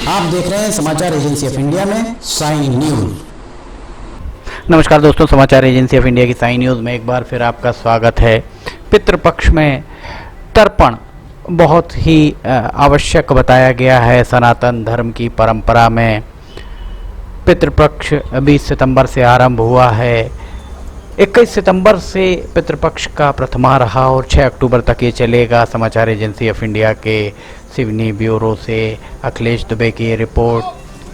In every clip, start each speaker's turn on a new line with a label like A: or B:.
A: आप देख रहे हैं समाचार एजेंसी ऑफ इंडिया में साई न्यूज।
B: नमस्कार दोस्तों, समाचार एजेंसी ऑफ इंडिया की साई न्यूज़ में एक बार फिर आपका स्वागत है। पितृपक्ष में तर्पण बहुत ही आवश्यक बताया गया है। सनातन धर्म की परंपरा में पितृपक्ष 20 सितंबर से आरंभ हुआ है। 21 सितंबर से पितृपक्ष का प्रथमा रहा और 6 अक्टूबर तक ये चलेगा। समाचार एजेंसी ऑफ इंडिया के सिवनी ब्यूरो से अखिलेश दुबे की रिपोर्ट।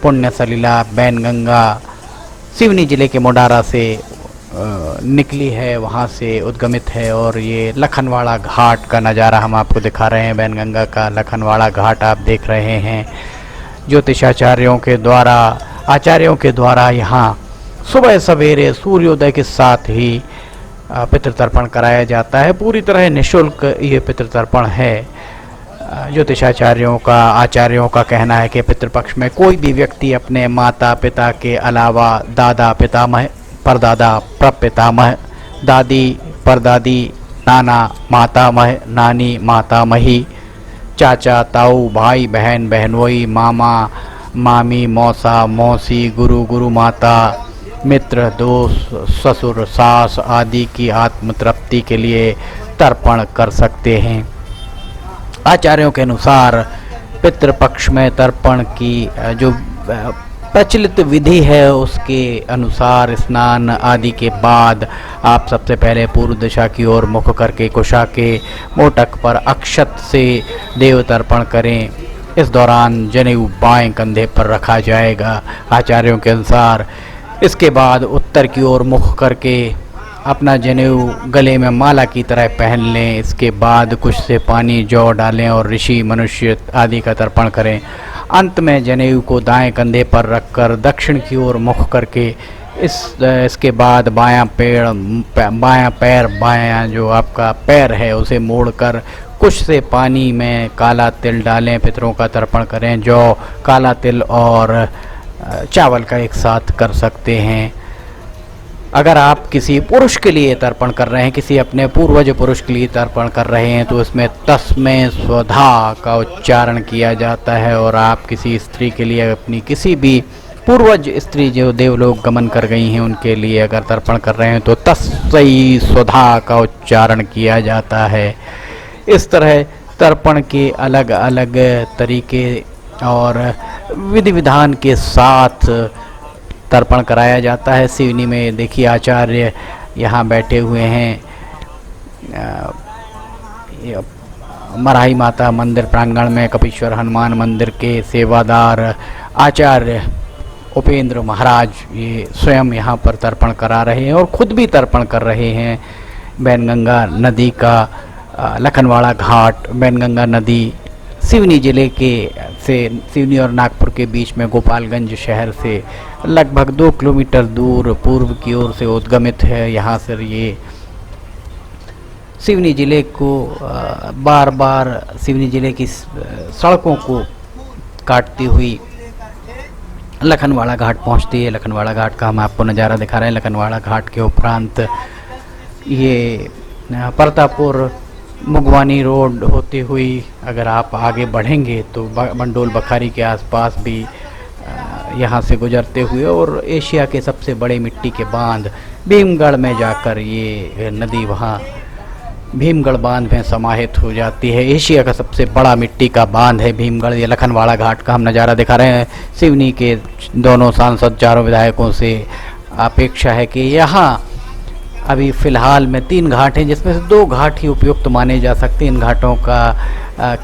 B: पुण्य सलीला बैनगंगा सिवनी जिले के मोडारा से निकली है, वहाँ से उद्गमित है और ये लखनवाड़ा घाट का नज़ारा हम आपको दिखा रहे हैं। बैनगंगा का लखनवाड़ा घाट आप देख रहे हैं। ज्योतिषाचार्यों के द्वारा यहाँ सुबह सवेरे सूर्योदय के साथ ही पितृतर्पण कराया जाता है। पूरी तरह निःशुल्क ये पितृतर्पण है। ज्योतिषाचार्यों का कहना है कि पितृपक्ष में कोई भी व्यक्ति अपने माता पिता के अलावा दादा पितामह परदादा प्रपितामह दादी परदादी नाना मातामह नानी मातामही चाचा ताऊ भाई बहन बहनोई मामा मामी मौसा मौसी गुरु गुरु माता मित्र दोस्त ससुर सास आदि की आत्म तृप्ति के लिए तर्पण कर सकते हैं। आचार्यों के अनुसार पितृपक्ष में तर्पण की जो प्रचलित विधि है उसके अनुसार स्नान आदि के बाद आप सबसे पहले पूर्व दिशा की ओर मुख करके कुशा के मोटक पर अक्षत से देव तर्पण करें। इस दौरान जनेऊ बाएं कंधे पर रखा जाएगा। आचार्यों के अनुसार इसके बाद उत्तर की ओर मुख करके अपना जनेऊ गले में माला की तरह पहन लें। इसके बाद कुछ से पानी जौ डालें और ऋषि मनुष्य आदि का तर्पण करें। अंत में जनेऊ को दाएं कंधे पर रखकर दक्षिण की ओर मुख करके इसके बाद बायां जो आपका पैर है उसे मोड़कर कुछ से पानी में काला तिल डालें। पितरों का तर्पण करें। जौ काला तिल और चावल का एक साथ कर सकते हैं। अगर आप किसी पुरुष के लिए तर्पण कर रहे हैं, किसी अपने पूर्वज पुरुष के लिए तर्पण कर रहे हैं, तो इसमें तस्मै स्वधा का उच्चारण किया जाता है। और आप किसी स्त्री के लिए अपनी किसी भी पूर्वज स्त्री जो देवलोक गमन कर गई हैं उनके लिए अगर तर्पण कर रहे हैं तो तस्मै स्वधा का उच्चारण किया जाता है। इस तरह तर्पण के अलग अलग तरीके और विधि विधान के साथ तर्पण कराया जाता है। सिवनी में देखिए आचार्य यहाँ बैठे हुए हैं। मराही माता मंदिर प्रांगण में कपीश्वर हनुमान मंदिर के सेवादार आचार्य उपेंद्र महाराज ये स्वयं यहाँ पर तर्पण करा रहे हैं और खुद भी तर्पण कर रहे हैं। बैनगंगा नदी का लखनवाड़ा घाट बैनगंगा नदी सिवनी जिले से सिवनी और नागपुर के बीच में गोपालगंज शहर से लगभग 2 किलोमीटर दूर पूर्व की ओर से उद्गमित है। यहाँ से ये सिवनी जिले को बार बार सिवनी जिले की सड़कों को काटती हुई लखनवाड़ा घाट पहुँचती है। लखनवाड़ा घाट का हम आपको नज़ारा दिखा रहे हैं। लखनवाड़ा घाट के उपरांत ये परतापुर मुगवानी रोड होती हुई अगर आप आगे बढ़ेंगे तो मंडोल बखारी के आसपास भी यहाँ से गुजरते हुए और एशिया के सबसे बड़े मिट्टी के बांध भीमगढ़ में जाकर ये नदी वहाँ भीमगढ़ बांध में समाहित हो जाती है। एशिया का सबसे बड़ा मिट्टी का बांध है भीमगढ़। ये लखनवाड़ा घाट का हम नज़ारा दिखा रहे हैं। सिवनी के दोनों सांसद चारों विधायकों से अपेक्षा है कि यहाँ अभी फ़िलहाल में 3 घाट हैं जिसमें से 2 घाट ही उपयुक्त माने जा सकते हैं। इन घाटों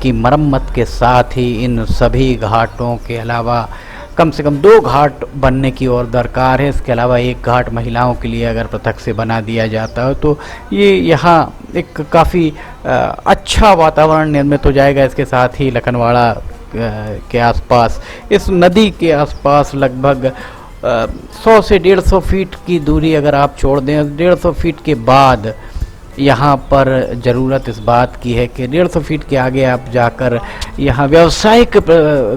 B: की मरम्मत के साथ ही इन सभी घाटों के अलावा कम से कम 2 घाट बनने की और दरकार है। इसके अलावा 1 घाट महिलाओं के लिए अगर पृथक से बना दिया जाता है तो ये यहाँ एक काफ़ी अच्छा वातावरण निर्मित हो जाएगा। इसके साथ ही लखनवाड़ा के आसपास इस नदी के आसपास लगभग 100 से 150 फीट की दूरी अगर आप छोड़ दें, 150 फीट के बाद यहाँ पर ज़रूरत इस बात की है कि 150 फीट के आगे आप जाकर यहाँ व्यावसायिक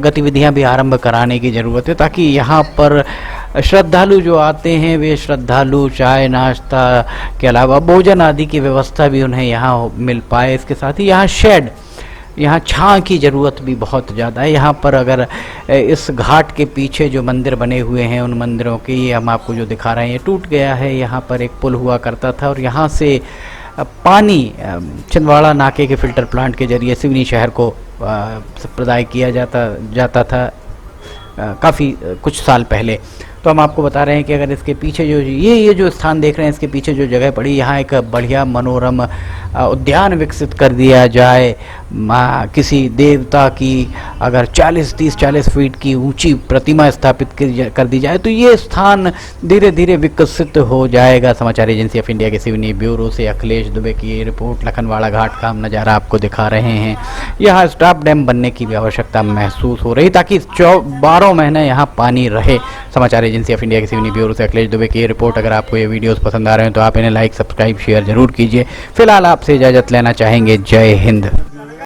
B: गतिविधियाँ भी आरंभ कराने की ज़रूरत है, ताकि यहाँ पर श्रद्धालु जो आते हैं वे श्रद्धालु चाय नाश्ता के अलावा भोजन आदि की व्यवस्था भी उन्हें यहाँ मिल पाए। इसके साथ ही यहाँ शेड यहाँ छां की ज़रूरत भी बहुत ज़्यादा है। यहाँ पर अगर इस घाट के पीछे जो मंदिर बने हुए हैं, उन मंदिरों के ये हम आपको जो दिखा रहे हैं, ये टूट गया है। यहाँ पर एक पुल हुआ करता था और यहाँ से पानी छिंदवाड़ा नाके के फ़िल्टर प्लांट के जरिए सिवनी शहर को प्रदाय किया जाता था काफ़ी कुछ साल पहले। तो हम आपको बता रहे हैं कि अगर इसके पीछे जो ये जो स्थान देख रहे हैं, इसके पीछे जो जगह पड़ी, यहाँ एक बढ़िया मनोरम उद्यान विकसित कर दिया जाए, किसी देवता की अगर 40 फीट की ऊंची प्रतिमा स्थापित कर दी जाए तो ये स्थान धीरे धीरे विकसित हो जाएगा। समाचार एजेंसी ऑफ इंडिया के सिवनी ब्यूरो से अखिलेश दुबे की ये रिपोर्ट। लखनवाड़ा घाट का हम नज़ारा आपको दिखा रहे हैं। यहाँ स्टॉप डैम बनने की भी आवश्यकता महसूस हो रही ताकि 12 महीने यहाँ पानी रहे। समाचार एजेंसी ऑफ इंडिया के सिवनी ब्यूरो से अखिलेश दुबे की ये रिपोर्ट। अगर आपको ये वीडियोस पसंद आ रहे हैं तो आप इन्हें लाइक, सब्सक्राइब, शेयर जरूर कीजिए। फिलहाल आपसे इजाज़त लेना चाहेंगे। जय हिंद।